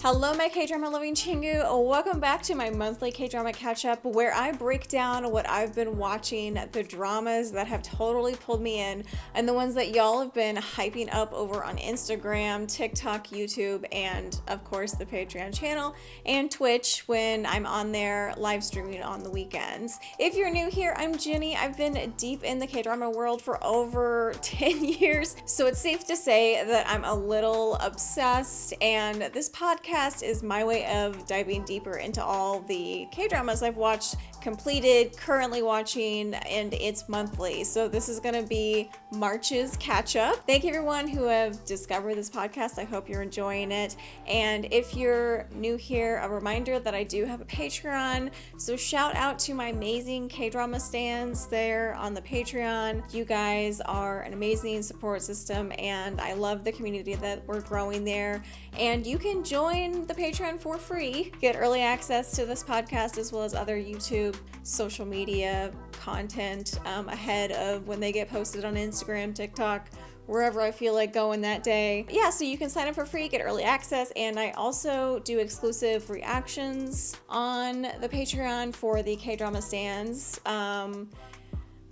Hello, my K-drama loving Chingu. Welcome back to my monthly K-drama catch-up where I break down what I've been watching, the dramas that have totally pulled me in, and the ones that y'all have been hyping up over on Instagram, TikTok, YouTube, and of course the Patreon channel and Twitch when I'm on there live streaming on the weekends. If you're new here, I'm Jenny. I've been deep in the K-drama world for over 10 years, so it's safe to say that I'm a little obsessed, and this podcast is my way of diving deeper into all the K-dramas I've watched, completed, currently watching, and it's monthly. So this is going to be March's catch-up. Thank you everyone who have discovered this podcast. I hope you're enjoying it. And if you're new here, a reminder that I do have a Patreon. So shout out to my amazing K-drama stans there on the Patreon. You guys are an amazing support system, and I love the community that we're growing there. And you can join the Patreon for free, get early access to this podcast as well as other YouTube, social media content ahead of when they get posted on Instagram, TikTok, wherever I feel like going that day. Yeah, so you can sign up for free, get early access, and I also do exclusive reactions on the Patreon for the K-drama stans.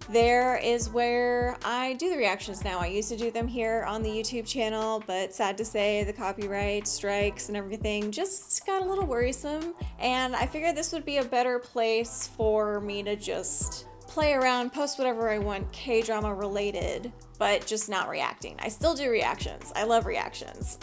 There is where I do the reactions now. I used to do them here on the YouTube channel, but sad to say the copyright strikes and everything just got a little worrisome, and I figured this would be a better place for me to just play around, post whatever I want K-drama related, but just not reacting. I still do reactions. I love reactions.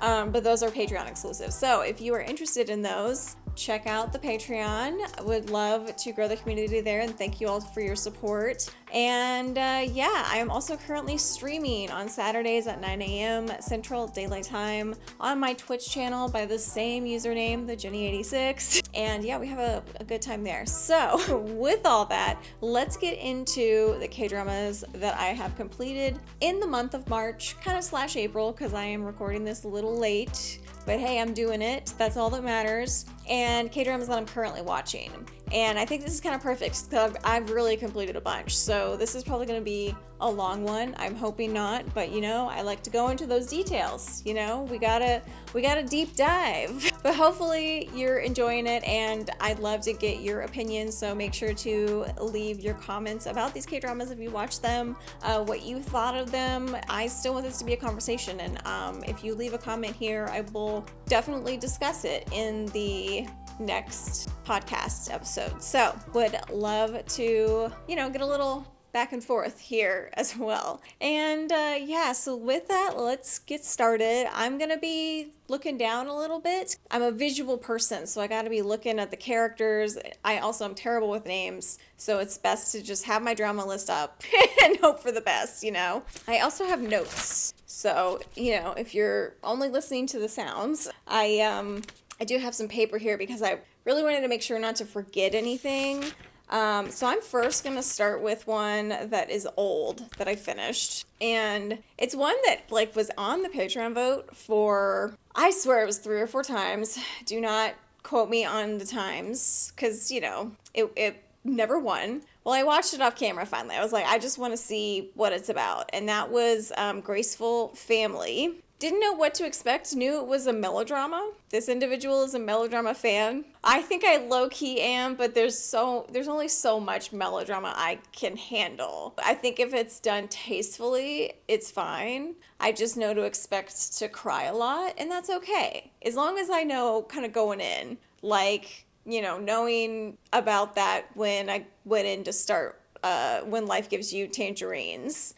But those are Patreon exclusive. So if you are interested in those, check out the Patreon. I would love to grow the community there, and thank you all for your support. And yeah, I am also currently streaming on Saturdays at 9 a.m. Central Daylight Time on my Twitch channel by the same username, TheJennie86. And yeah, we have a good time there. So with all that, let's get into the K-dramas that I have completed in the month of March, kind of slash April, because I am recording this a little late. But hey, I'm doing it. That's all that matters. And K-dramas that I'm currently watching. And I think this is kind of perfect because I've really completed a bunch. So this is probably going to be a long one. I'm hoping not, but you know, I like to go into those details. You know, we gotta deep dive. But hopefully you're enjoying it, and I'd love to get your opinions. So make sure to leave your comments about these K-dramas if you watch them, what you thought of them. I still want this to be a conversation, and if you leave a comment here, I will definitely discuss it in the next podcast episode. So would love to, you know, get a little back and forth here as well. And yeah, so with that, let's get started. I'm gonna be looking down a little bit. I'm a visual person, so I gotta be looking at the characters. I also am terrible with names, so it's best to just have my drama list up and hope for the best, you know? I also have notes. So, you know, if you're only listening to the sounds, I do have some paper here because I really wanted to make sure not to forget anything. So I'm first going to start with one that is old that I finished. And it's one that like was on the Patreon vote for, I swear it was 3 or 4 times. Do not quote me on the times because, you know, it never won. Well, I watched it off camera finally. I was like, I just want to see what it's about. And that was Graceful Family. Didn't know what to expect, knew it was a melodrama. This individual is a melodrama fan. I think I low-key am, but there's only so much melodrama I can handle. I think if it's done tastefully, it's fine. I just know to expect to cry a lot, and that's okay. As long as I know kind of going in, like, you know, knowing about that when I went in to start When Life Gives You Tangerines.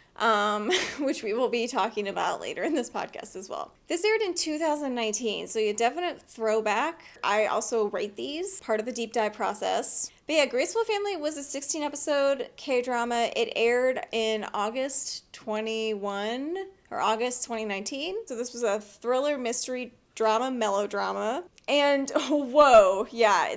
Which we will be talking about later in this podcast as well. This aired in 2019, so a definite throwback. I also rate these, part of the deep dive process. But yeah, Graceful Family was a 16-episode K-drama. It aired in August 2019. So this was a thriller, mystery, drama, melodrama. And whoa, yeah,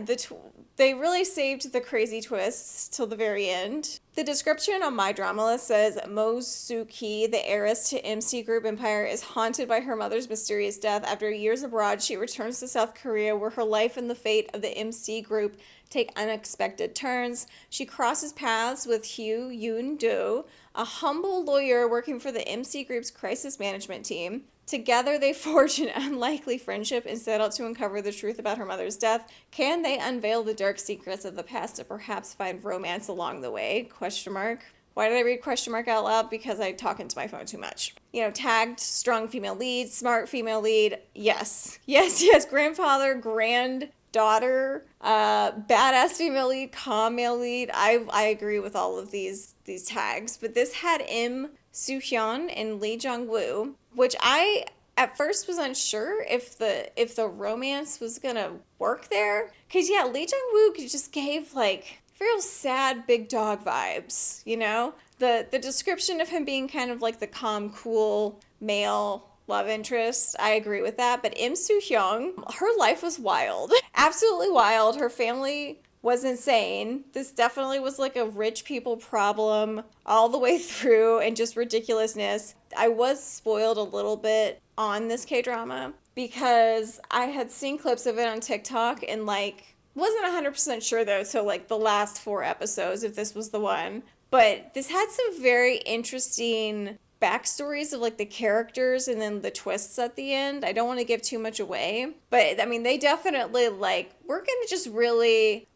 they really saved the crazy twists till the very end. The description on my drama list says, Mo Soo-ki, the heiress to MC Group Empire, is haunted by her mother's mysterious death. After years abroad, she returns to South Korea, where her life and the fate of the MC Group take unexpected turns. She crosses paths with Hugh Yoon-do, a humble lawyer working for the MC Group's crisis management team. Together, they forge an unlikely friendship and set out to uncover the truth about her mother's death. Can they unveil the dark secrets of the past and perhaps find romance along the way? Question mark. Why did I read question mark out loud? Because I talk into my phone too much. You know, tagged, strong female lead, smart female lead. Yes. Yes, yes. Grandfather, granddaughter, badass female lead, calm male lead. I agree with all of these tags. But this had Im Soo-hyun and Lee Jong-woo, which I at first was unsure if the romance was gonna work there. Cause yeah, Lee Jong-woo just gave like real sad big dog vibes, you know? The description of him being kind of like the calm, cool male love interest, I agree with that. But Im Soo-hyun, her life was wild. Absolutely wild. Her family was insane. This definitely was like a rich people problem all the way through and just ridiculousness. I was spoiled a little bit on this K-drama because I had seen clips of it on TikTok and like wasn't 100% sure though, so like the last 4 episodes, if this was the one. But this had some very interesting backstories of like the characters and then the twists at the end. I don't want to give too much away, but I mean, they definitely like, we're going to just really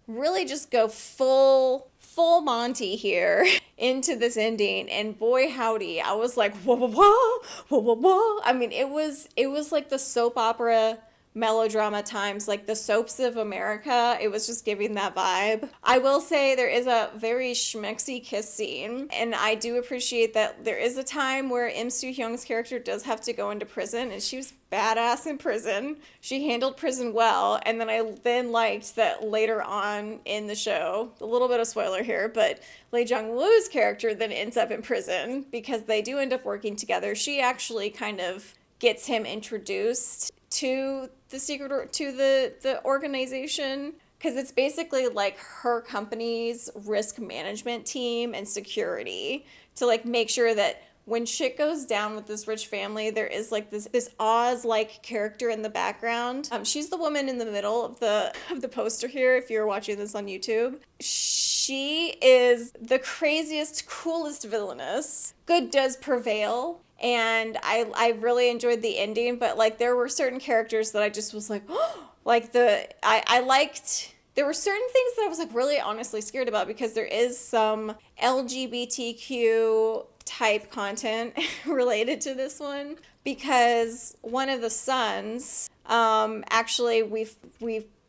just go full Monty here into this ending. And boy, howdy, I was like, whoa, whoa, whoa, whoa, whoa, whoa. I mean, it was like the soap opera melodrama times, like the soaps of America. It was just giving that vibe. I will say there is a very schmexy kiss scene, and I do appreciate that there is a time where Im Soo-hyun's character does have to go into prison, and she was badass in prison. She handled prison well, and then I liked that later on in the show, a little bit of spoiler here, but Lee Jong-woo's character then ends up in prison because they do end up working together. She actually kind of gets him introduced to the organization, because it's basically like her company's risk management team and security to like make sure that when shit goes down with this rich family, there is like this Oz-like character in the background. She's the woman in the middle of the poster here, if you're watching this on YouTube. She is the craziest, coolest villainess. Good does prevail. And I really enjoyed the ending, but like there were certain characters that I just was like, oh, like I liked, there were certain things that I was like really honestly scared about because there is some LGBTQ type content related to this one, because one of the sons actually we've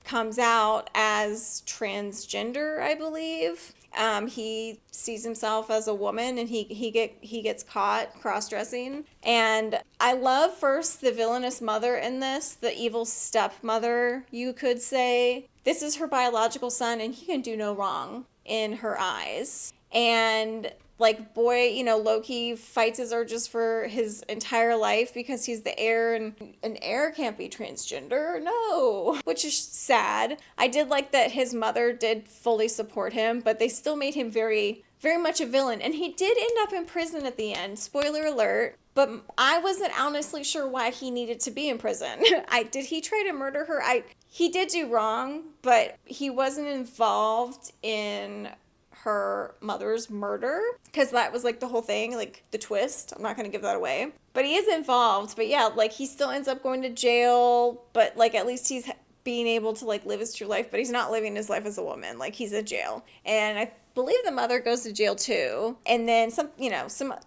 comes out as transgender, I believe. He sees himself as a woman, and he gets caught cross-dressing. And I love first the villainous mother in this, the evil stepmother, you could say. This is her biological son, and he can do no wrong in her eyes. And like, boy, you know, Loki fights his urges for his entire life because he's the heir, and an heir can't be transgender. No, which is sad. I did like that his mother did fully support him, but they still made him very, very much a villain. And he did end up in prison at the end. Spoiler alert. But I wasn't honestly sure why he needed to be in prison. Did he try to murder her? He did do wrong, but he wasn't involved in her mother's murder, because that was like the whole thing, like the twist. I'm not going to give that away, but he is involved. But yeah, like he still ends up going to jail, but like at least he's being able to like live his true life, but he's not living his life as a woman. Like he's in jail, and I believe the mother goes to jail too. And then some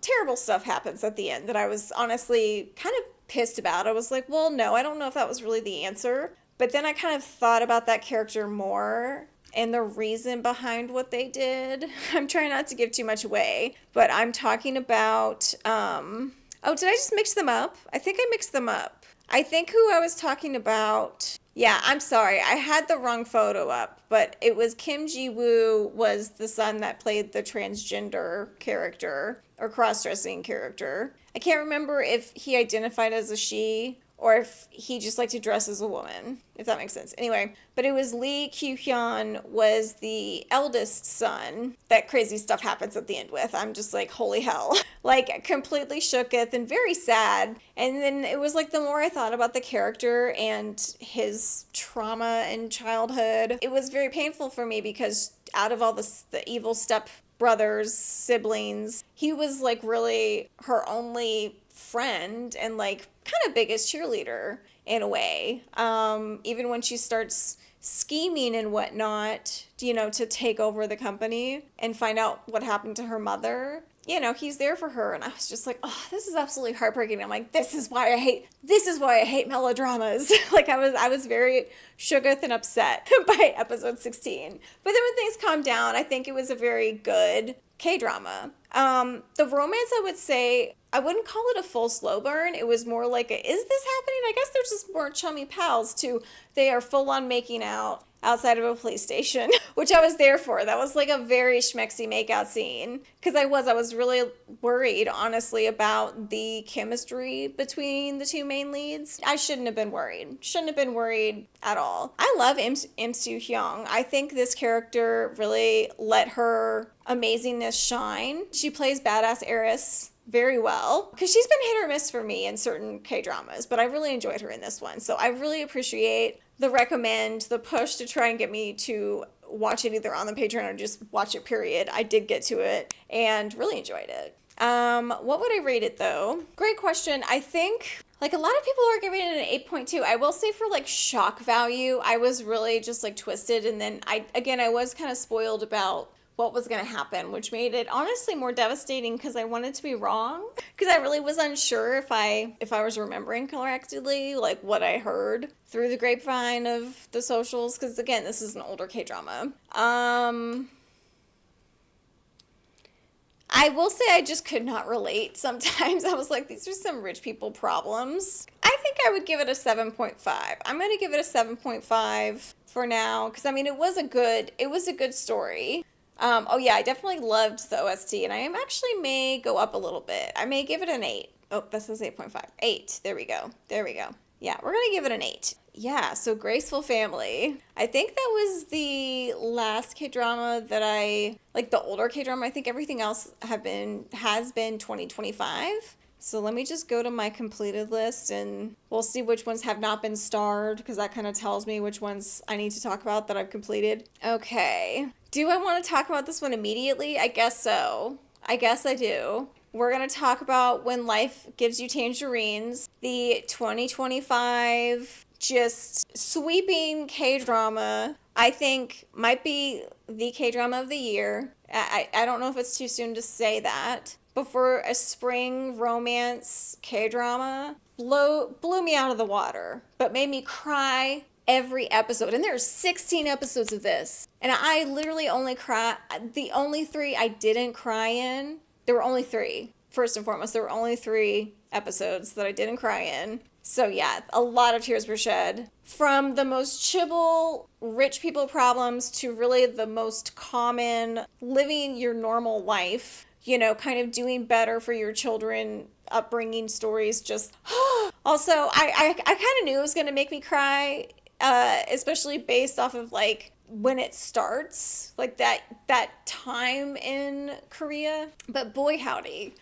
terrible stuff happens at the end that I was honestly kind of pissed about. I was like, well, no, I don't know if that was really the answer. But then I kind of thought about that character more and the reason behind what they did. I'm trying not to give too much away, but I'm talking about, oh, did I just mix them up? I think I mixed them up. I think who I was talking about, yeah, I'm sorry, I had the wrong photo up, but it was Kim Ji-woo was the son that played the transgender character or cross-dressing character. I can't remember if he identified as a she or if he just liked to dress as a woman, if that makes sense. Anyway, but it was Lee Kyu-hyun was the eldest son that crazy stuff happens at the end with. I'm just like, holy hell. Like, completely shooketh and very sad. And then it was like, the more I thought about the character and his trauma in childhood, it was very painful for me because out of all the evil stepbrothers, siblings, he was like really her only friend and like kind of biggest cheerleader in a way. Even when she starts scheming and whatnot, you know, to take over the company and find out what happened to her mother. You know, he's there for her, and I was just like, oh, this is absolutely heartbreaking. I'm like, this is why I hate melodramas. Like, I was very shooketh and upset by episode 16. But then when things calmed down, I think it was a very good K-drama. The romance, I would say, I wouldn't call it a full slow burn. It was more like is this happening? I guess they're just more chummy pals to they are full on making out outside of a police station, which I was there for. That was like a very schmexy makeout scene. Because I was really worried, honestly, about the chemistry between the two main leads. I shouldn't have been worried. Shouldn't have been worried at all. I love Im Soo-hyung. I think this character really let her amazingness shine. She plays badass heiress very well, because she's been hit or miss for me in certain K-dramas, but I really enjoyed her in this one. So I really appreciate the recommend, the push to try and get me to watch it either on the Patreon or just watch it, period. I did get to it and really enjoyed it. What would I rate it though? Great question. I think like a lot of people are giving it an 8.2. I will say for like shock value, I was really just like twisted, and then I was kind of spoiled about what was going to happen, which made it honestly more devastating because I wanted to be wrong, because I really was unsure if I was remembering correctly, like what I heard through the grapevine of the socials, because again, this is an older K-drama. I will say I just could not relate sometimes. I was like, these are some rich people problems. I think I would give it a 7.5. I'm going to give it a 7.5 for now, because I mean, it was a good story. Oh yeah, I definitely loved the OST, and I actually may go up a little bit. I may give it an 8. Oh, that says 8.5. 8. There we go. Yeah, we're going to give it an 8. Yeah, so Graceful Family. I think that was the last K-drama that like the older K-drama. I think everything else has been 2025. So let me just go to my completed list and we'll see which ones have not been starred, because that kind of tells me which ones I need to talk about that I've completed. Okay. Do I want to talk about this one immediately? I guess so. I guess I do. We're going to talk about When Life Gives You Tangerines, the 2025 just sweeping K-drama. I think might be the K-drama of the year. I don't know if it's too soon to say that. But for a spring romance K-drama, blew me out of the water, but made me cry every episode. And there's 16 episodes of this. And I literally only cry. The only 3 I didn't cry in, there were only 3. First and foremost, there were only 3 episodes that I didn't cry in. So yeah, a lot of tears were shed. From the most chibble, rich people problems to really the most common, living your normal life, you know, kind of doing better for your children, upbringing stories. Just also, I kind of knew it was going to make me cry, especially based off of like when it starts, like that time in Korea. But boy howdy,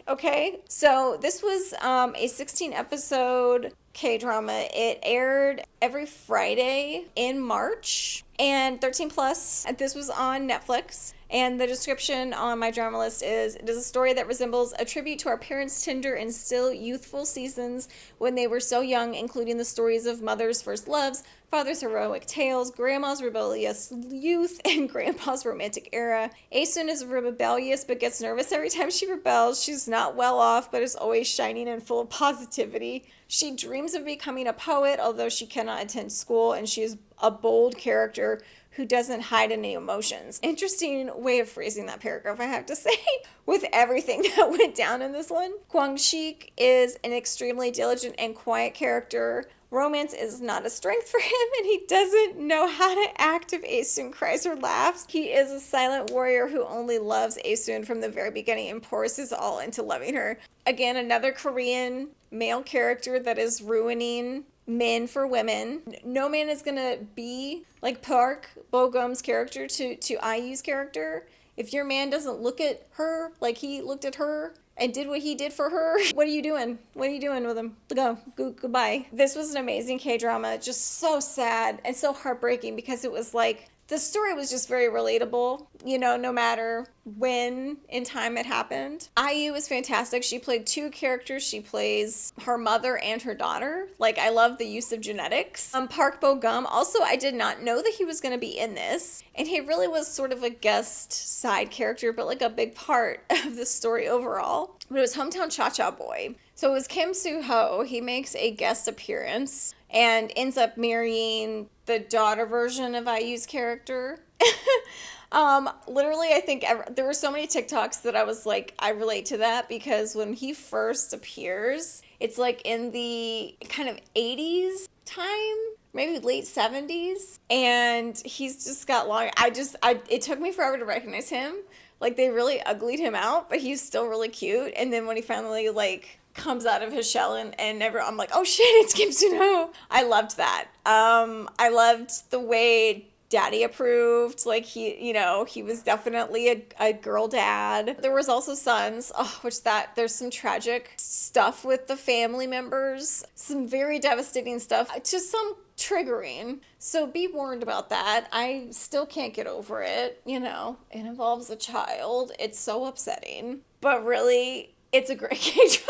okay? So this was a 16 episode K-drama. It aired every Friday in March, and 13 plus. This was on Netflix. And the description on my drama list is, it is a story that resembles a tribute to our parents' tender and still youthful seasons when they were so young, including the stories of mothers' first loves, father's heroic tales, grandma's rebellious youth, and grandpa's romantic era. Aesun is rebellious but gets nervous every time she rebels. She's not well off but is always shining and full of positivity. She dreams of becoming a poet, although she cannot attend school, and she is a bold character who doesn't hide any emotions. Interesting way of phrasing that paragraph, I have to say, with everything that went down in this one. Kwang-shik is an extremely diligent and quiet character. Romance is not a strength for him, and he doesn't know how to act if Aesun cries or laughs. He is a silent warrior who only loves Aesun from the very beginning and pours his all into loving her. Again, another Korean male character that is ruining men for women. No man is gonna be like Park Bo-gum's character to IU's character. If your man doesn't look at her like he looked at her and did what he did for her, what are you doing? What are you doing with him? Goodbye. This was an amazing K-drama, just so sad and so heartbreaking, because it was like the story was just very relatable, you know, no matter when in time it happened. IU is fantastic. She played two characters. She plays her mother and her daughter. Like, I love the use of genetics. Park Bo Gum, also, I did not know that he was going to be in this. And he really was sort of a guest side character, but like a big part of the story overall. But it was Hometown Cha-Cha Boy. So it was Kim Soo-ho. He makes a guest appearance and ends up marrying the daughter version of IU's character. Literally, I think there were so many TikToks that I was like, I relate to that, because when he first appears, it's like in the kind of 80s time, maybe late 70s, and he's just got long, it took me forever to recognize him. Like, they really uglied him out, but he's still really cute. And then when he finally, like, comes out of his shell and I'm like, oh shit, it's Kim Soo-ho. I loved that. I loved the way Daddy approved. Like, he was definitely a girl dad. There was also sons, there's some tragic stuff with the family members, some very devastating stuff, just some triggering. So be warned about that. I still can't get over it. You know, it involves a child. It's so upsetting. But really, it's a great K-drama.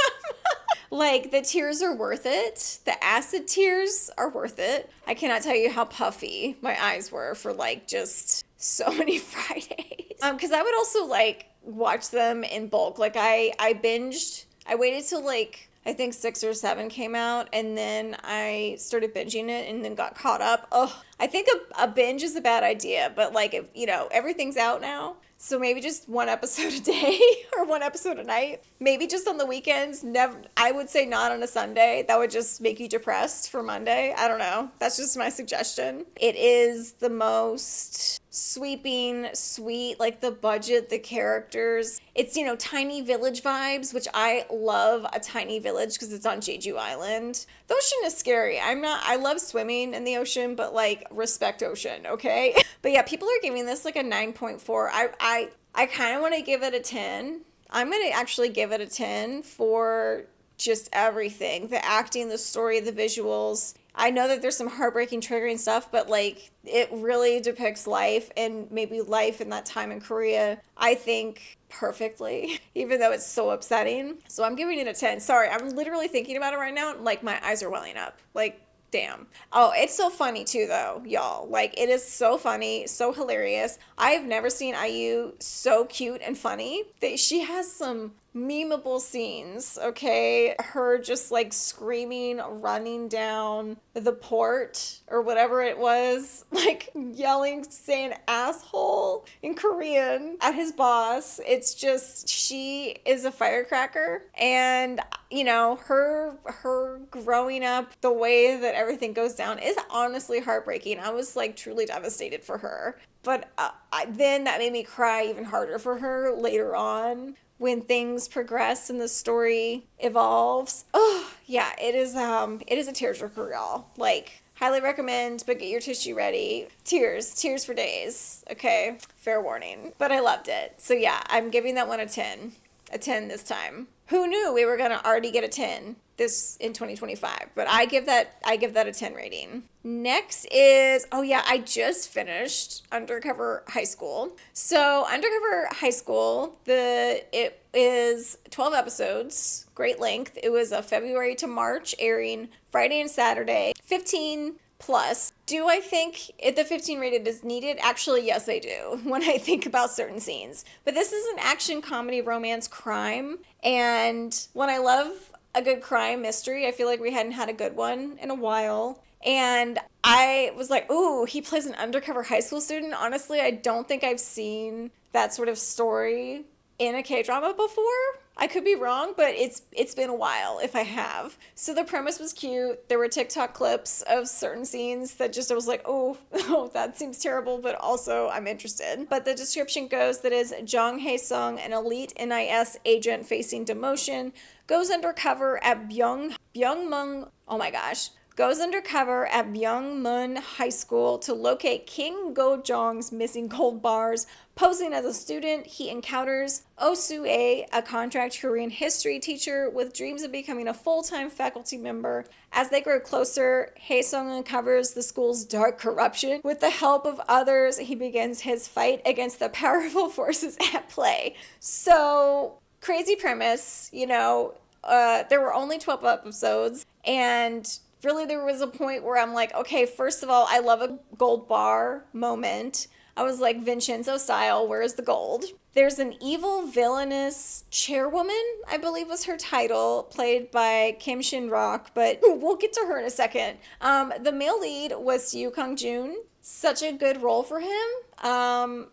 Like, the tears are worth it. The acid tears are worth it. I cannot tell you how puffy my eyes were for, like, just so many Fridays. Because I would also, like, watch them in bulk. Like, I binged. I waited till, like, I think 6 or 7 came out, and then I started binging it and then got caught up. Oh, I think a binge is a bad idea, but, like, if, you know, everything's out now. So maybe just one episode a day or one episode a night. Maybe just on the weekends. Never. I would say not on a Sunday. That would just make you depressed for Monday. I don't know. That's just my suggestion. It is the most sweeping, sweet, like the budget, the characters. It's, you know, tiny village vibes, which I love a tiny village because it's on Jeju Island. The ocean is scary. I love swimming in the ocean, but like, respect ocean, okay? But yeah, people are giving this like a 9.4. I kind of want to give it a 10. I'm going to actually give it a 10 for just everything. The acting, the story, the visuals. I know that there's some heartbreaking, triggering stuff, but like, it really depicts life, and maybe life in that time in Korea, I think, perfectly, even though it's so upsetting. So I'm giving it a 10. Sorry, I'm literally thinking about it right now. Like, my eyes are welling up. Like, damn. Oh, it's so funny too, though, y'all. Like, it is so funny, so hilarious. I've never seen IU so cute and funny. She has some memeable scenes, okay? Her just like screaming, running down the port or whatever it was, like yelling, saying asshole in Korean at his boss. It's just, she is a firecracker. And you know, her growing up, the way that everything goes down is honestly heartbreaking. I was like truly devastated for her. But then that made me cry even harder for her later on when things progress and the story evolves. Oh, yeah, it is a tearjerker, y'all. Like, highly recommend, but get your tissue ready. Tears for days, okay? Fair warning. But I loved it. So yeah, I'm giving that one a 10. A 10 this time. Who knew we were going to already get a 10 this in 2025? But I give that a 10 rating. Next is, I just finished Undercover High School. So Undercover High School, it is 12 episodes, great length. It was a February to March airing Friday and Saturday, 15 plus. Do I think the 15 rated is needed? Actually, yes, I do, when I think about certain scenes. But this is an action, comedy, romance, crime. And when I love a good crime mystery, I feel like we hadn't had a good one in a while. And I was like, ooh, he plays an undercover high school student. Honestly, I don't think I've seen that sort of story in a K-drama before. I could be wrong, but it's been a while if I have. So the premise was cute. There were TikTok clips of certain scenes that just, I was like, oh, that seems terrible, but also I'm interested. But the description goes that is Jong Hae-sung, an elite NIS agent facing demotion, goes undercover at Byungmung, oh my gosh, goes undercover at Byungmun High School to locate King Go-jong's missing gold bars. Posing as a student, he encounters Oh Soo-ae, a contract Korean history teacher with dreams of becoming a full-time faculty member. As they grow closer, Hae-sung uncovers the school's dark corruption. With the help of others, he begins his fight against the powerful forces at play. So, crazy premise, you know. There were only 12 episodes, and really there was a point where I'm like, okay, first of all, I love a gold bar moment. I was like, Vincenzo style, where's the gold? There's an evil villainous chairwoman, I believe was her title, played by Kim Shin-rock, but we'll get to her in a second. The male lead was Yoo Kang-joon. Such a good role for him.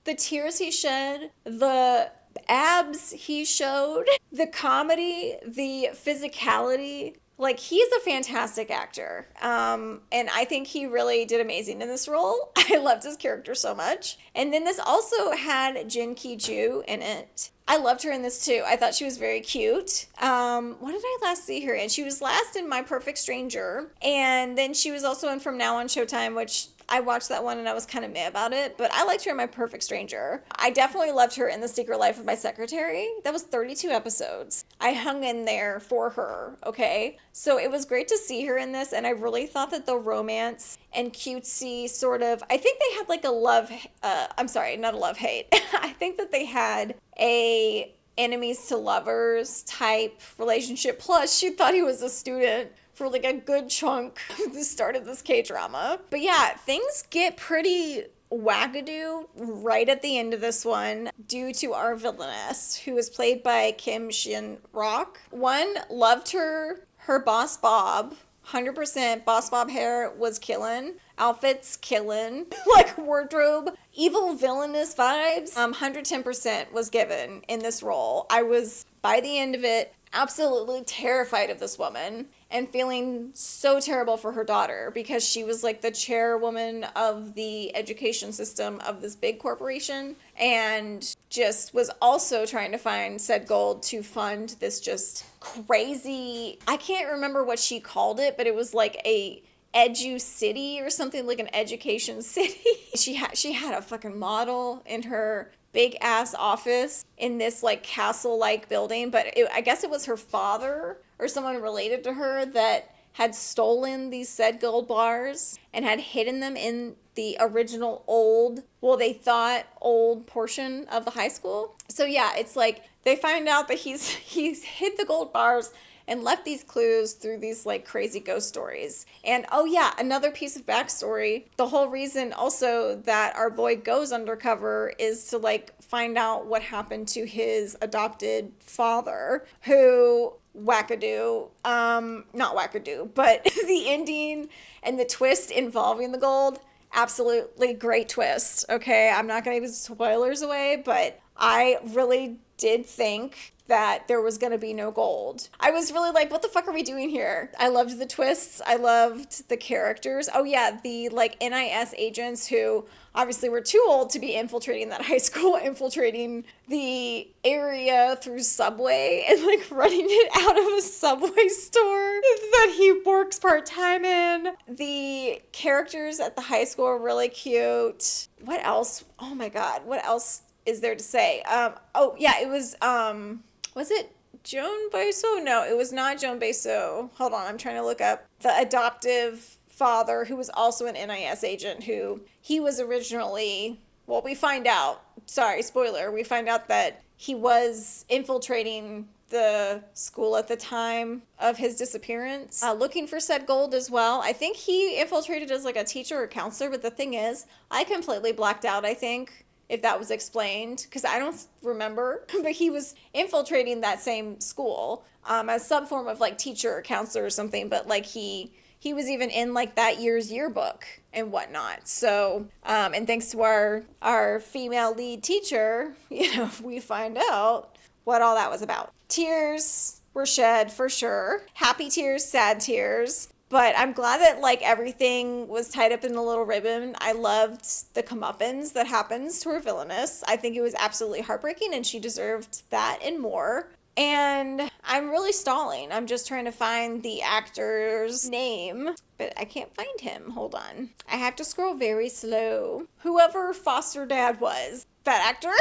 The tears he shed, the abs he showed, the comedy, the physicality. Like, he's a fantastic actor. And I think he really did amazing in this role. I loved his character so much. And then this also had Jin Ki-joo in it. I loved her in this too. I thought she was very cute. What did I last see her in? She was last in My Perfect Stranger. And then she was also in From Now on Showtime, which I watched that one and I was kind of meh about it, but I liked her in My Perfect Stranger. I definitely loved her in The Secret Life of My Secretary. That was 32 episodes. I hung in there for her, okay? So it was great to see her in this, and I really thought that the romance and cutesy sort of, I think they had like a love, I'm sorry, not a love-hate. I think that they had a enemies to lovers type relationship. Plus, she thought he was a student for like a good chunk of the start of this K-drama. But yeah, things get pretty wackadoo right at the end of this one due to our villainess, who is played by Kim Shin-rock. One, loved her boss Bob. 100% boss Bob hair was killing. Outfits killing. Like wardrobe. Evil villainous vibes. 110% was given in this role. I was, by the end of it, absolutely terrified of this woman and feeling so terrible for her daughter because she was like the chairwoman of the education system of this big corporation and just was also trying to find said gold to fund this just crazy, I can't remember what she called it, but it was like a edu city or something, like an education city. She had a fucking model in her big ass office in this like castle like building, but I guess it was her father or someone related to her that had stolen these said gold bars and had hidden them in the original old, well, they thought old portion of the high school. So yeah, it's like they find out that he's hid the gold bars and left these clues through these like crazy ghost stories. And oh yeah, another piece of backstory. The whole reason also that our boy goes undercover is to like find out what happened to his adopted father, who wackadoo, not wackadoo, but the ending and the twist involving the gold, absolutely great twist. Okay, I'm not gonna give spoilers away, but I really did think that there was going to be no gold. I was really like, what the fuck are we doing here? I loved the twists. I loved the characters. Oh yeah, the like NIS agents who obviously were too old to be infiltrating that high school, infiltrating the area through Subway and like running it out of a Subway store that he works part-time in. The characters at the high school are really cute. What else? Oh my God, what else is there to say? Oh yeah, it was it Joan Baiso? No, it was not Joan Baiso. Hold on, I'm trying to look up the adoptive father who was also an NIS agent who he was originally, well, we find out, sorry, spoiler, we find out that he was infiltrating the school at the time of his disappearance, looking for said gold as well. I think he infiltrated as like a teacher or counselor, but the thing is, I completely blacked out, I think, if that was explained, because I don't remember, but he was infiltrating that same school as some form of like teacher or counselor or something, but like he was even in like that year's yearbook and whatnot. So, and thanks to our female lead teacher, you know, we find out what all that was about. Tears were shed for sure. Happy tears, sad tears. But I'm glad that like everything was tied up in a little ribbon. I loved the comeuppance that happens to her villainess. I think it was absolutely heartbreaking and she deserved that and more. And I'm really stalling. I'm just trying to find the actor's name, but I can't find him. Hold on. I have to scroll very slow. Whoever Foster Dad was, that actor,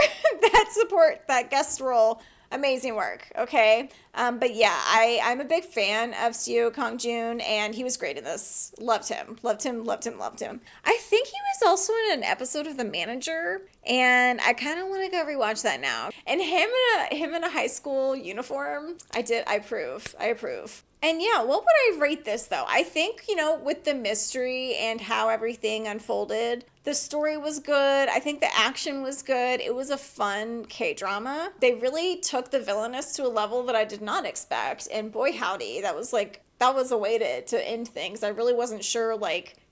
that guest role, amazing work, okay? But yeah, I'm a big fan of Seo Kang-joon, and he was great in this. Loved him. I think he was also in an episode of The Manager, and I kind of want to go rewatch that now. And him in a high school uniform, I approve. And yeah, what would I rate this though? I think, with the mystery and how everything unfolded, the story was good. I think the action was good. It was a fun K-drama. They really took the villainous to a level that I did not expect. And boy, howdy, that was a way to end things. I really wasn't sure,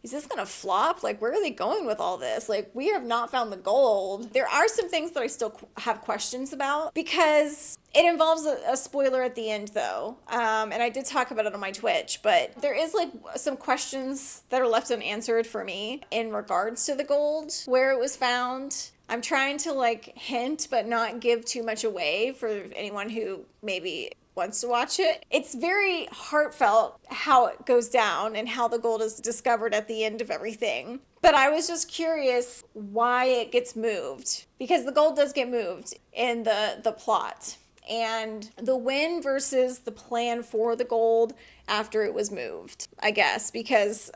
is this gonna flop? Where are they going with all this? We have not found the gold. There are some things that I still have questions about because it involves a spoiler at the end though. And I did talk about it on my Twitch, but there is some questions that are left unanswered for me in regards to the gold, where it was found. I'm trying to hint but not give too much away for anyone who maybe wants to watch it. It's very heartfelt how it goes down and how the gold is discovered at the end of everything. But I was just curious why it gets moved, because the gold does get moved in the plot. And the win versus the plan for the gold after it was moved, I guess, because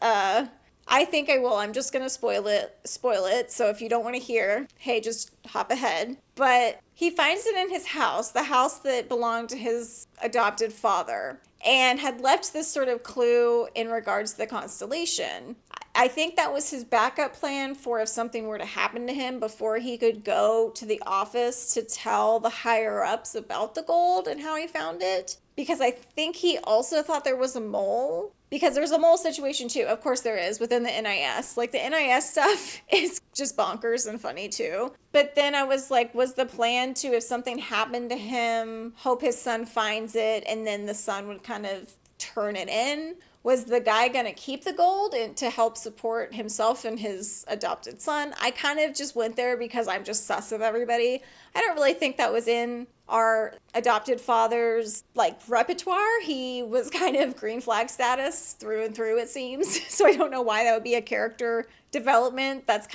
I think I will. I'm just going to spoil it. So if you don't want to hear, hey, just hop ahead. But he finds it in his house, the house that belonged to his adopted father, and had left this sort of clue in regards to the constellation. I think that was his backup plan for if something were to happen to him before he could go to the office to tell the higher ups about the gold and how he found it. Because I think he also thought there was a mole. Because there's a mole situation too. Of course there is within the NIS. The NIS stuff is just bonkers and funny too. But then I was was the plan to, if something happened to him, hope his son finds it and then the son would kind of turn it in? Was the guy going to keep the gold and to help support himself and his adopted son? I kind of just went there because I'm just sus of everybody. I don't really think that was in our adopted father's repertoire. He was kind of green flag status through and through, it seems. So I don't know why that would be a character development. That's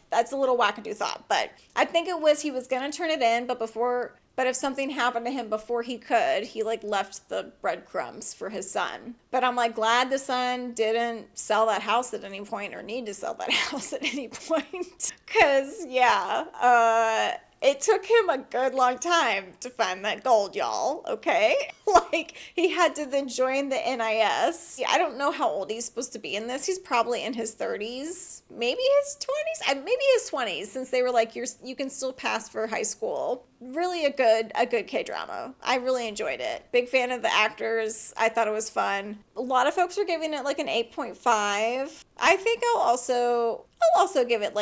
that's a little wackadoo thought. But I think it was he was going to turn it in, but if something happened to him before he could, he left the breadcrumbs for his son. But I'm glad the son didn't sell that house at any point or need to sell that house at any point. Cause it took him a good long time to find that gold, y'all, okay? He had to then join the NIS. I don't know how old he's supposed to be in this. He's probably in his 30s, maybe his 20s, maybe his 20s, since they were you can still pass for high school. Really a good K-drama. I really enjoyed it. Big fan of the actors. I thought it was fun. A lot of folks were giving it an 8.5. I think I'll also give it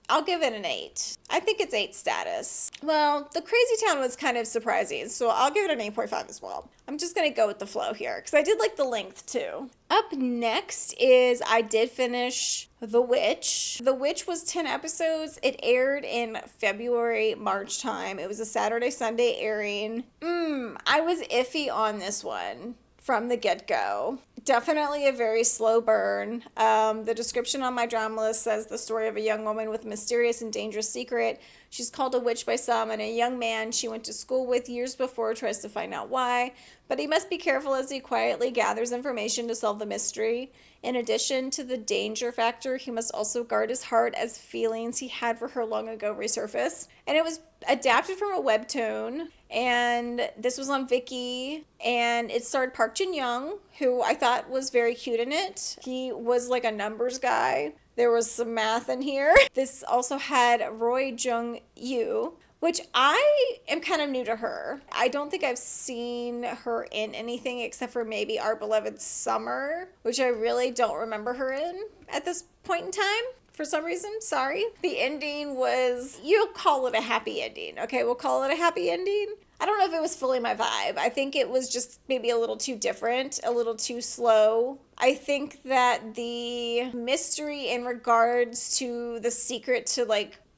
I'll give it an 8. I think it's 8 status. Well, the Crazy Town was kind of surprising, so I'll give it an 8.5 as well. I'm just going to go with the flow here, because I did like the length too. Up next is I did finish The Witch. The Witch was 10 episodes. It aired in February, March time. It was a Saturday, Sunday airing. I was iffy on this one from the get-go. Definitely a very slow burn. The description on my drama list says the story of a young woman with a mysterious and dangerous secret. She's called a witch by some, and a young man she went to school with years before tries to find out why. But he must be careful as he quietly gathers information to solve the mystery. In addition to the danger factor, he must also guard his heart as feelings he had for her long ago resurface. And it was adapted from a webtoon, and this was on Viki, and it starred Park Jin-young, who I thought was very cute in it. He was a numbers guy. There was some math in here. This also had Roy Jung-yu, which I am kind of new to her. I don't think I've seen her in anything except for maybe Our Beloved Summer, which I really don't remember her in at this point in time. For some reason, sorry. The ending was, you'll call it a happy ending. Okay, we'll call it a happy ending. I don't know if it was fully my vibe. I think it was just maybe a little too different, a little too slow. I think that the mystery in regards to the secret to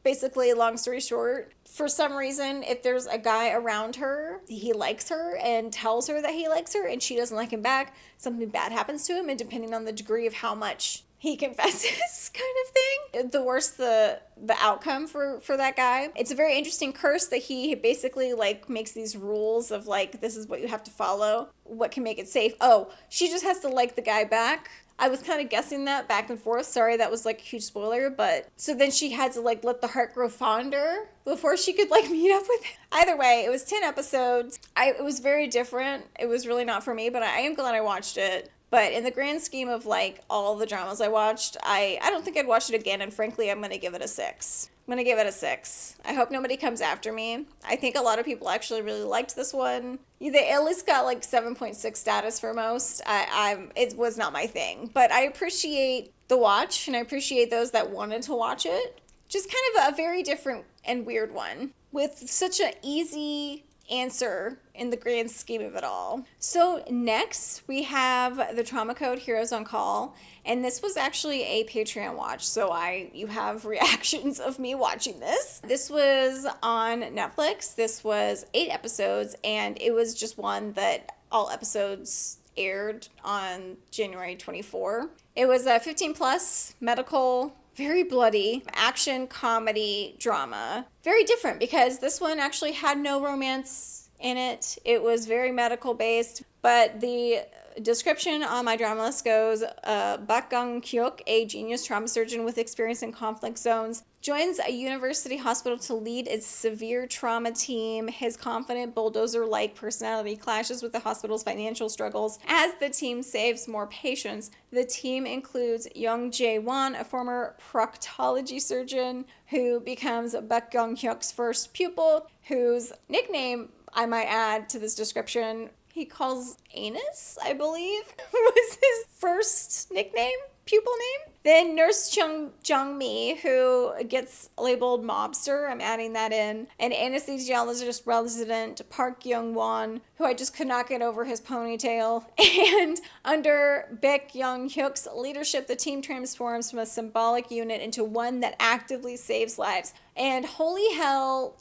Basically, long story short, for some reason, if there's a guy around her, he likes her and tells her that he likes her and she doesn't like him back, something bad happens to him, and depending on the degree of how much he confesses kind of thing, the worse the outcome for that guy. It's a very interesting curse that he basically like makes these rules of like, this is what you have to follow, what can make it safe. Oh, she just has to like the guy back. I was kind of guessing that back and forth. Sorry, that was like a huge spoiler, but so then she had to like let the heart grow fonder before she could like meet up with him. Either way, it was 10 episodes. It was very different. It was really not for me, but I am glad I watched it. But in the grand scheme of like all the dramas I watched, I don't think I'd watch it again. And frankly, I'm going to give it a 6. I'm going to give it a 6. I hope nobody comes after me. I think a lot of people actually really liked this one. They at least got like 7.6 status for most. It was not my thing. But I appreciate the watch and I appreciate those that wanted to watch it. Just kind of a very different and weird one with such an easy answer in the grand scheme of it all. So next we have the Trauma Code Heroes on Call, and this was actually a Patreon watch, so you have reactions of me watching this. This was on Netflix. This was 8 episodes, and it was just one that all episodes aired on January 24. It was a 15 plus medical, very bloody action comedy drama. Very different because this one actually had no romance in it. It was very medical based, but the description on my drama list goes, Bak Gang-kyuk, a genius trauma surgeon with experience in conflict zones, joins a university hospital to lead its severe trauma team. His confident bulldozer-like personality clashes with the hospital's financial struggles as the team saves more patients. The team includes Young Jae-won, a former proctology surgeon who becomes Bak Gang-hyuk's first pupil, whose nickname, I might add to this description, he calls Anus, I believe, was his first nickname, pupil name. Then Nurse Jung-mi, who gets labeled mobster, I'm adding that in. And anesthesiologist resident Park Young-won, who I just could not get over his ponytail. And under Baek Young-hyuk's leadership, the team transforms from a symbolic unit into one that actively saves lives. And holy hell,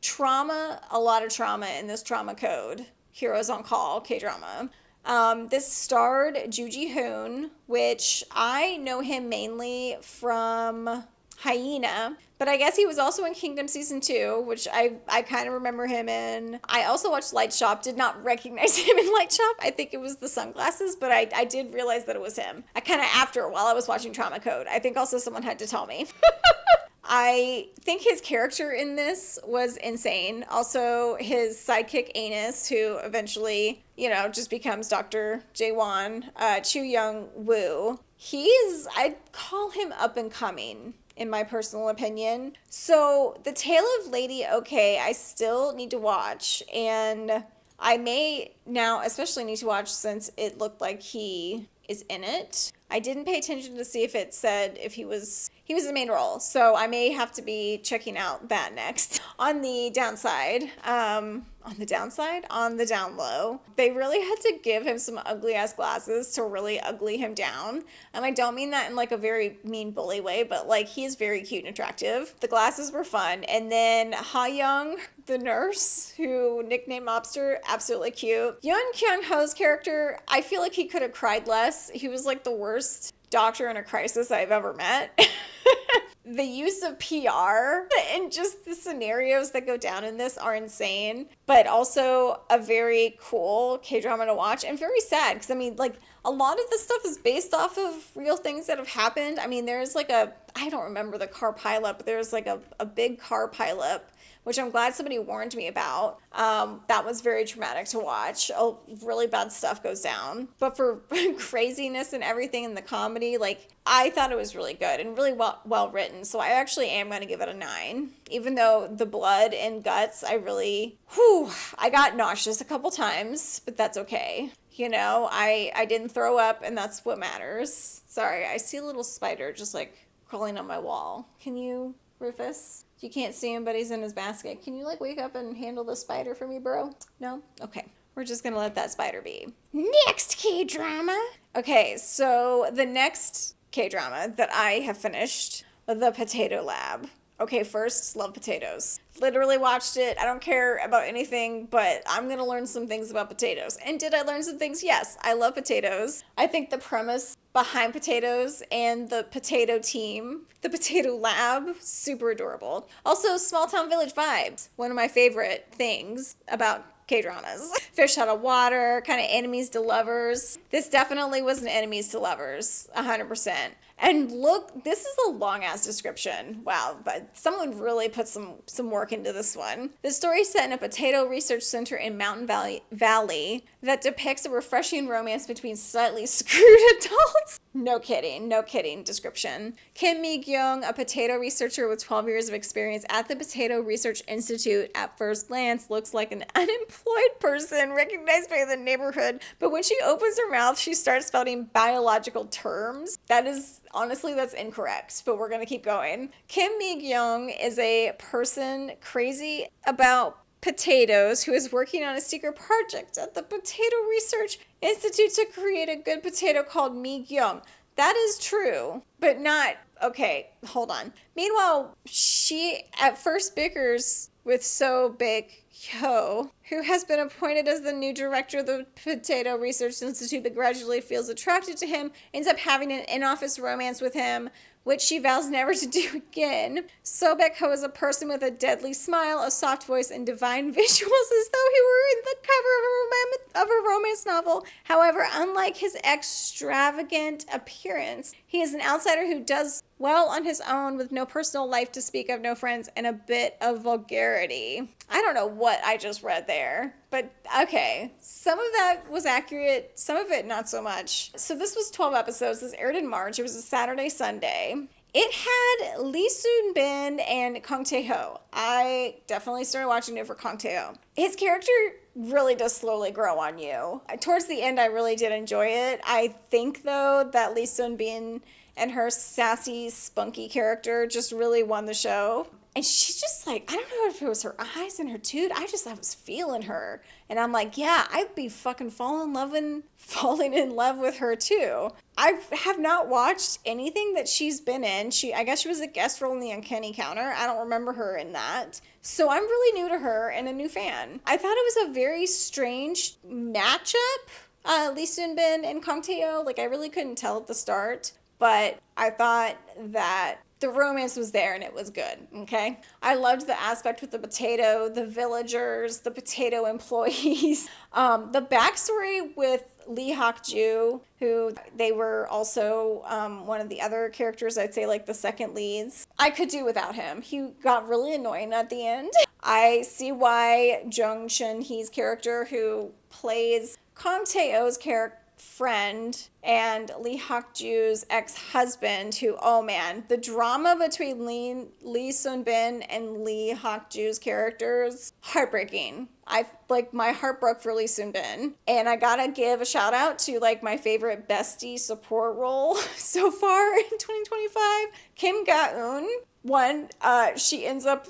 trauma, a lot of trauma in this Trauma Code Heroes on Call K-drama. This starred Joo Ji-hoon, which I know him mainly from Hyena, but I guess he was also in Kingdom Season 2, which I kind of remember him in. I also watched Light Shop, did not recognize him in Light Shop. I think it was the sunglasses, but I did realize that it was him. I kind of after while I was watching Trauma Code. I think also someone had to tell me. I think his character in this was insane. Also, his sidekick Anus, who eventually, just becomes Dr. Jae-won, Chu Young-woo. I'd call him up and coming, in my personal opinion. So, The Tale of Lady OK, I still need to watch, and I may now especially need to watch since it looked like he is in it. I didn't pay attention to see if it said if he was the main role, so I may have to be checking out that next. On the down low, they really had to give him some ugly ass glasses to really ugly him down. And I don't mean that in like a very mean bully way, but like he is very cute and attractive. The glasses were fun. And then Ha Young, the nurse, who nicknamed Mobster, absolutely cute. Yoon Kyung-ho's character, I feel like he could have cried less. He was like the worst doctor in a crisis I've ever met. The use of PR and just the scenarios that go down in this are insane, but also a very cool K-drama to watch and very sad because, a lot of this stuff is based off of real things that have happened. There's like I don't remember the car pileup, but there's like a big car pileup, which I'm glad somebody warned me about. That was very traumatic to watch. Really bad stuff goes down. But for craziness and everything in the comedy, I thought it was really good and really well written. So I actually am going to give it a 9. Even though the blood and guts, I got nauseous a couple times, but that's okay. I didn't throw up, and that's what matters. Sorry, I see a little spider just crawling on my wall. Can you, Rufus? You can't see him, but he's in his basket. Can you wake up and handle the spider for me, bro? No? Okay. We're just gonna let that spider be. Next K-drama. Okay, so the next K-drama that I have finished The Potato Lab. Okay, first, love potatoes. Literally watched it. I don't care about anything, but I'm going to learn some things about potatoes. And did I learn some things? Yes, I love potatoes. I think the premise behind potatoes and the potato team, the potato lab, super adorable. Also, small town village vibes. One of my favorite things about Kdramas. Fish out of water, kind of enemies to lovers. This definitely was an enemies to lovers, 100%. And look, this is a long ass description. Wow, but someone really put some work into this one. The story is set in a potato research center in Mountain Valley that depicts a refreshing romance between slightly screwed adults. No kidding description. Kim Mi-kyung, a potato researcher with 12 years of experience at the Potato Research Institute, at first glance looks like an unemployed person recognized by the neighborhood, but when she opens her mouth, she starts spouting biological terms. Honestly, that's incorrect, but we're gonna keep going. Kim Mi-kyung is a person crazy about potatoes who is working on a secret project at the Potato Research Institute to create a good potato called Mi-kyung. That is true, but not... Okay, hold on. Meanwhile, she at first bickers with So Big Ho, who has been appointed as the new director of the Potato Research Institute, but gradually feels attracted to him, ends up having an in-office romance with him, which she vows never to do again. Sobek Ho is a person with a deadly smile, a soft voice, and divine visuals as though he were in the cover of a romance novel. However, unlike his extravagant appearance, he is an outsider who does well on his own with no personal life to speak of, no friends, and a bit of vulgarity. I don't know what I just read there, but okay. Some of that was accurate, some of it not so much. So this was 12 episodes. This aired in March. It was a Saturday, Sunday. It had Lee Soon-bin and Kang Tae-ho. I definitely started watching it for Kang Tae-ho. His character really does slowly grow on you. Towards the end, I really did enjoy it. I think, though, that Lee Soon-bin and her sassy, spunky character just really won the show. And she's just like, I don't know if it was her eyes and her toot. I was feeling her. And I'm like, yeah, I'd be fucking falling in love with her too. I have not watched anything that she's been in. I guess she was a guest role in The Uncanny Counter. I don't remember her in that. So I'm really new to her and a new fan. I thought it was a very strange matchup. Lee Soon-bin and Kang Tae-ho. Like, I really couldn't tell at the start. But I thought that the romance was there and it was good, okay? I loved the aspect with the potato, the villagers, the potato employees. The backstory with Lee Hak-ju, who they were also one of the other characters, I'd say like the second leads. I could do without him. He got really annoying at the end. I see why Jung Chun-hee's character, who plays Kang Tae-ho's friend and Lee Hak-ju's ex-husband, who, oh man, the drama between Lee Soon-bin and Lee Hak-ju's characters, heartbreaking. My heart broke for Lee Soon-bin. And I gotta give a shout out to my favorite bestie support role so far in 2025, Kim Ga-eun. One, she ends up,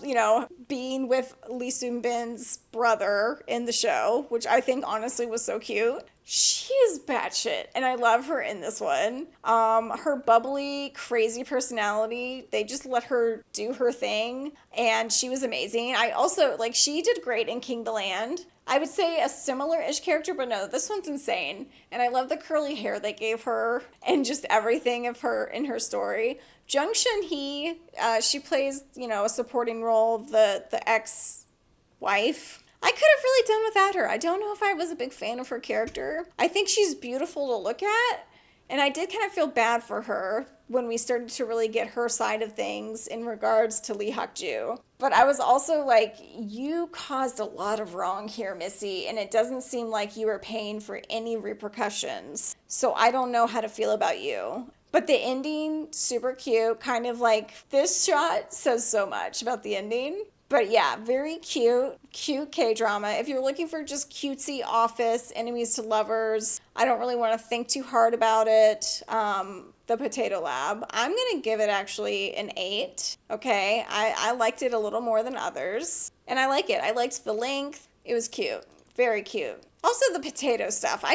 being with Lee Soon-bin's brother in the show, which I think honestly was so cute. She is batshit, and I love her in this one. Her bubbly, crazy personality, they just let her do her thing, and she was amazing. I also, she did great in King the Land. I would say a similar-ish character, but no, this one's insane. And I love the curly hair they gave her, and just everything of her in her story. Jung Chun-hee, she plays, a supporting role, the ex-wife. I could have really done without her. I don't know if I was a big fan of her character. I think she's beautiful to look at, and I did kind of feel bad for her when we started to really get her side of things in regards to Lee Hak-ju. But I was also like, you caused a lot of wrong here, Missy, and it doesn't seem like you were paying for any repercussions. So I don't know how to feel about you. But the ending, super cute, kind of this shot says so much about the ending. But yeah, very cute K-drama. If you're looking for just cutesy office, enemies to lovers, I don't really want to think too hard about it. The Potato Lab, I'm going to give it actually an 8. Okay, I liked it a little more than others. And I like it. I liked the length. It was cute. Very cute. Also the potato stuff.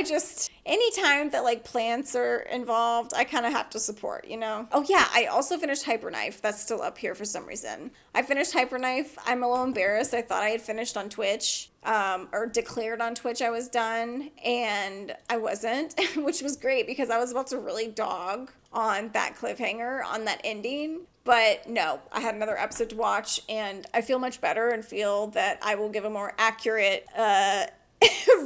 Anytime that like plants are involved, I kind of have to support, you know? Oh yeah, I also finished Hyperknife. That's still up here for some reason. I finished Hyperknife. I'm a little embarrassed. I thought I had finished on Twitch, or declared on Twitch I was done, and I wasn't, which was great because I was about to really dog on that cliffhanger, on that ending. But no, I had another episode to watch, and I feel much better and feel that I will give a more accurate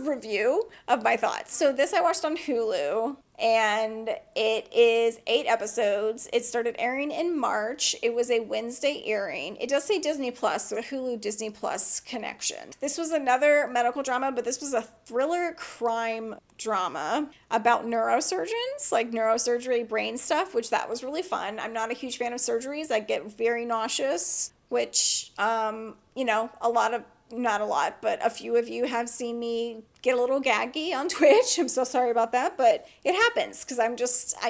review of my thoughts. So this I watched on Hulu, and it is 8 episodes. It started airing in March. It was a Wednesday airing. It does say Disney Plus, so a Hulu Disney Plus connection. This was another medical drama, but this was a thriller crime drama about neurosurgeons, like neurosurgery brain stuff, which that was really fun. I'm not a huge fan of surgeries. I get very nauseous, which, not a lot, but a few of you have seen me get a little gaggy on Twitch. I'm so sorry about that, but it happens because I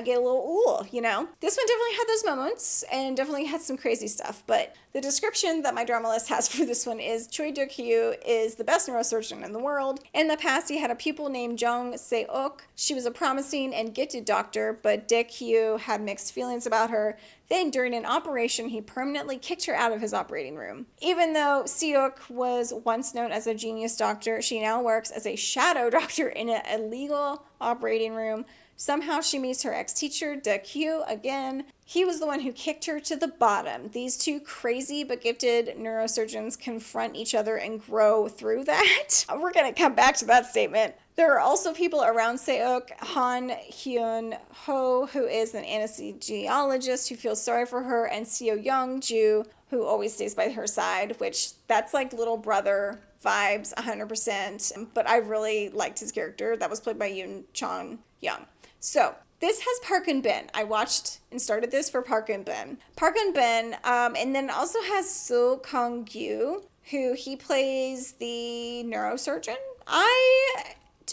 get a little ooh, you know? This one definitely had those moments and definitely had some crazy stuff, but the description that my drama list has for this one is Choi Duk-hyu is the best neurosurgeon in the world. In the past, he had a pupil named Jung Se-ok. She was a promising and gifted doctor, but Duk-hyu had mixed feelings about her. Then, during an operation, he permanently kicked her out of his operating room. Even though Seok was once known as a genius doctor, she now works as a shadow doctor in an illegal operating room. Somehow she meets her ex-teacher, Duk-hyu, again. He was the one who kicked her to the bottom. These two crazy but gifted neurosurgeons confront each other and grow through that. We're going to come back to that statement. There are also people around Seok, Han Hyun Ho, who is an anesthesiologist who feels sorry for her, and Seo Young Ju, who always stays by her side, which that's like little brother vibes 100%. But I really liked his character. That was played by Yoon Chong Young. So this has Park and Ben. I watched and started this for Park and Ben. Park and Ben, and then also has So Kang-gyu, who he plays the neurosurgeon.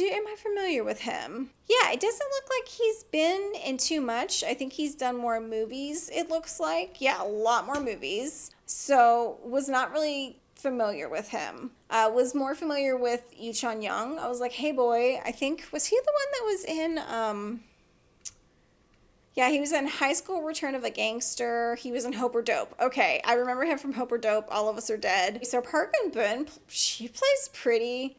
Am I familiar with him? Yeah, it doesn't look like he's been in too much. I think he's done more movies, it looks like. Yeah, a lot more movies. So, was not really familiar with him. Was more familiar with Yu Chan Young. I was like, hey boy, was he the one that was in, yeah, he was in High School Return of a Gangster. He was in Hope or Dope. Okay, I remember him from Hope or Dope. All of Us Are Dead. So Park and Ben, she plays pretty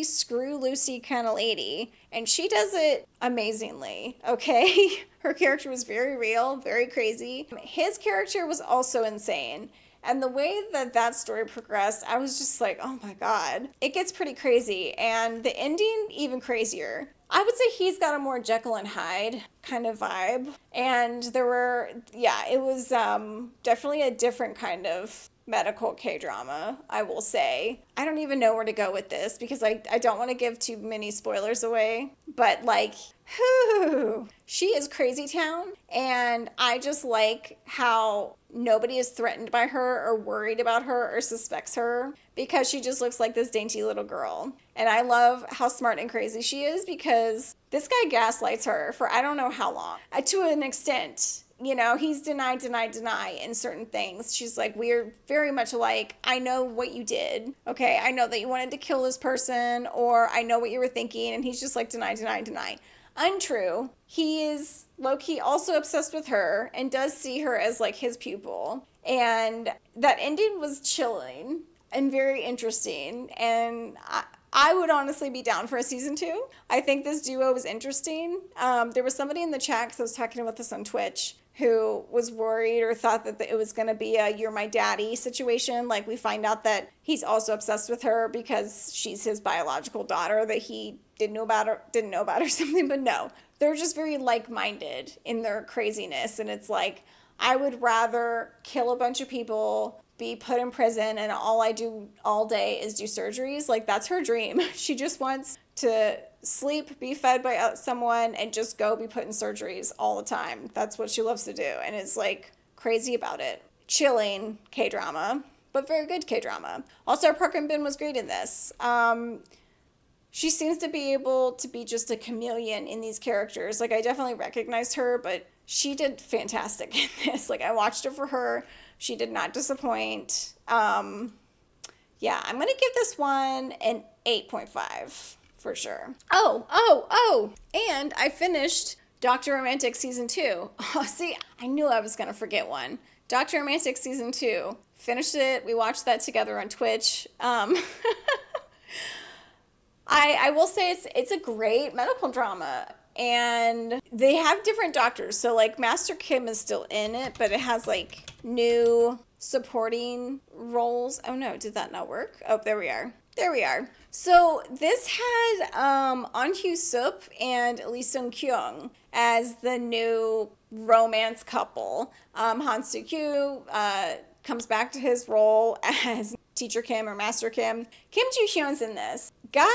screw-loosey kind of lady. And she does it amazingly, okay? Her character was very real, very crazy. His character was also insane. And the way that story progressed, I was just like, oh my God. It gets pretty crazy. And the ending, even crazier. I would say he's got a more Jekyll and Hyde kind of vibe. And it was definitely a different kind of medical K-drama, I will say. I don't even know where to go with this because I don't want to give too many spoilers away. But like, she is crazy town. And I just like how nobody is threatened by her or worried about her or suspects her because she just looks like this dainty little girl. And I love how smart and crazy she is because this guy gaslights her for I don't know how long. To an extent, you know, he's deny in certain things. She's like, we're very much alike. I know what you did. Okay, I know that you wanted to kill this person, or I know what you were thinking. And he's just like, deny. Untrue. He is low-key also obsessed with her and does see her as like his pupil. And that ending was chilling and very interesting. And I would honestly be down for a season 2. I think this duo was interesting. There was somebody in the chat, because I was talking about this on Twitch, who was worried or thought that it was going to be a you're my daddy situation. Like, we find out that he's also obsessed with her because she's his biological daughter, that he didn't know about or something. But no, they're just very like-minded in their craziness. And it's like, I would rather kill a bunch of people, be put in prison, and all I do all day is do surgeries. Like, that's her dream. She just wants to sleep, be fed by someone, and just go be put in surgeries all the time. That's what she loves to do, and is like crazy about it. Chilling K-drama, but very good K-drama. Also, Park and Bin was great in this. She seems to be able to be just a chameleon in these characters. Like, I definitely recognized her, but she did fantastic in this. Like, I watched it for her. She did not disappoint. Yeah, I'm going to give this one an 8.5 for sure. Oh, and I finished Dr. Romantic Season 2. Oh, see, I knew I was going to forget one. Dr. Romantic Season 2. Finished it. We watched that together on Twitch. I will say it's a great medical drama. And they have different doctors. So, like, Master Kim is still in it, but it has, like, new supporting roles. Oh, no, did that not work? Oh, there we are. There we are. So, this had Ahn Hyo-sup and Lee Sung-kyung as the new romance couple. Han Soo-kyu comes back to his role as Teacher Kim or Master Kim. Kim Joo-hyun's in this. Guy,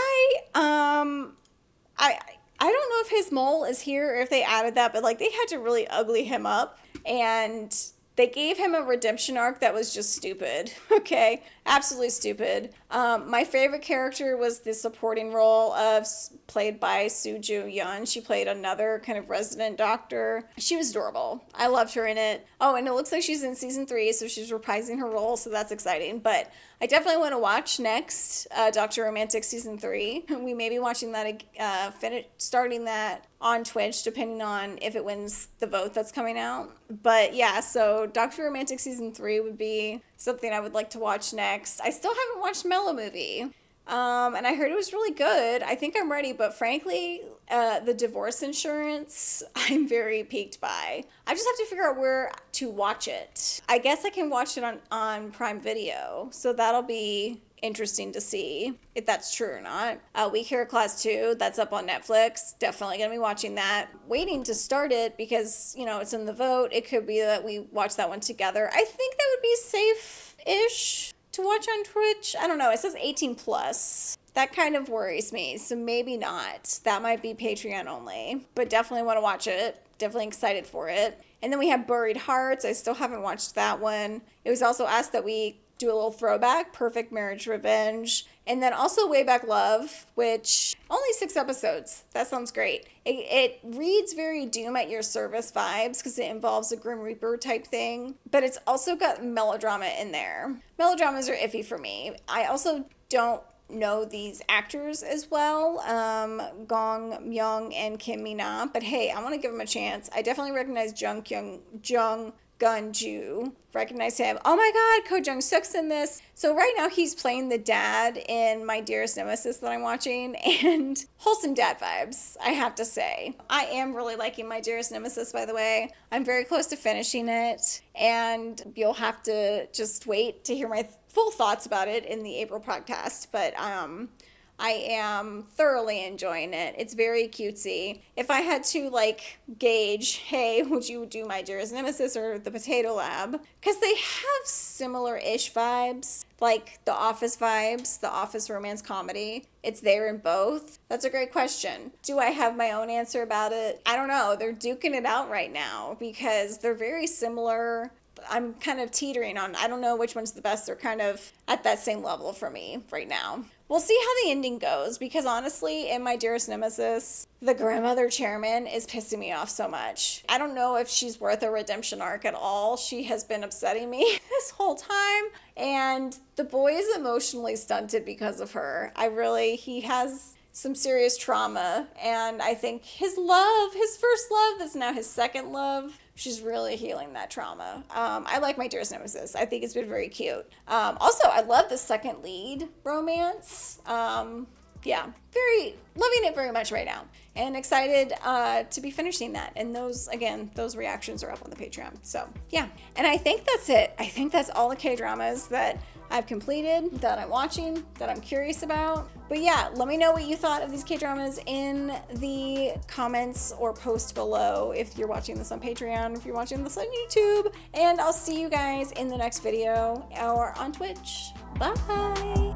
I don't know if his mole is here or if they added that, but like they had to really ugly him up and they gave him a redemption arc that was just stupid. Okay, absolutely stupid. My favorite character was the supporting role of played by Soo Joo-yeon. She played another kind of resident doctor. She was adorable. I loved her in it. Oh, and it looks like she's in season 3, so she's reprising her role, so that's exciting. But I definitely want to watch next Dr. Romantic season 3. We may be watching that, starting that on Twitch, depending on if it wins the vote that's coming out. But yeah, so Dr. Romantic season 3 would be something I would like to watch next. I still haven't watched Mellow Movie. And I heard it was really good. I think I'm ready, but frankly, the divorce insurance, I'm very peaked by. I just have to figure out where to watch it. I guess I can watch it on Prime Video, so that'll be interesting to see if that's true or not. Weak Hair Class 2, that's up on Netflix. Definitely gonna be watching that. Waiting to start it because, you know, it's in the vote. It could be that we watch that one together. I think that would be safe-ish to watch on Twitch. I don't know. It says 18 plus. That kind of worries me. So maybe not. That might be Patreon only. But definitely want to watch it. Definitely excited for it. And then we have Buried Hearts. I still haven't watched that one. It was also asked that we do a little throwback. Perfect Marriage Revenge. And then also Way Back Love, which only 6 episodes. That sounds great. It reads very Doom at Your Service vibes because it involves a Grim Reaper type thing. But it's also got melodrama in there. Melodramas are iffy for me. I also don't know these actors as well, Gong Myung and Kim Mina. But hey, I want to give them a chance. I definitely recognize Jung Gun-ju. Recognize him. Oh my god, Ko Jung-suk's in this. So right now he's playing the dad in My Dearest Nemesis that I'm watching, and wholesome dad vibes, I have to say. I am really liking My Dearest Nemesis, by the way. I'm very close to finishing it, and you'll have to just wait to hear my full thoughts about it in the April podcast, but I am thoroughly enjoying it. It's very cutesy. If I had to, like, gauge, hey, would you do My Dearest Nemesis or The Potato Lab? Because they have similar-ish vibes, like The Office vibes, The Office romance comedy. It's there in both. That's a great question. Do I have my own answer about it? I don't know. They're duking it out right now because they're very similar. I'm kind of teetering on, I don't know which one's the best. They're kind of at that same level for me right now. We'll see how the ending goes because honestly, in My Dearest Nemesis, the grandmother chairman is pissing me off so much. I don't know if she's worth a redemption arc at all. She has been upsetting me this whole time, and the boy is emotionally stunted because of her. He has some serious trauma, and I think his first love, that's now his second love, she's really healing that trauma. I like My Dearest Nemesis. I think it's been very cute. Also, I love the second lead romance. Yeah, loving it very much right now. And excited to be finishing that. And those reactions are up on the Patreon. So, yeah. And I think that's it. I think that's all the K-dramas that I've completed, that I'm watching, that I'm curious about. But yeah, let me know what you thought of these K-dramas in the comments or post below if you're watching this on Patreon, if you're watching this on YouTube. And I'll see you guys in the next video or on Twitch. Bye!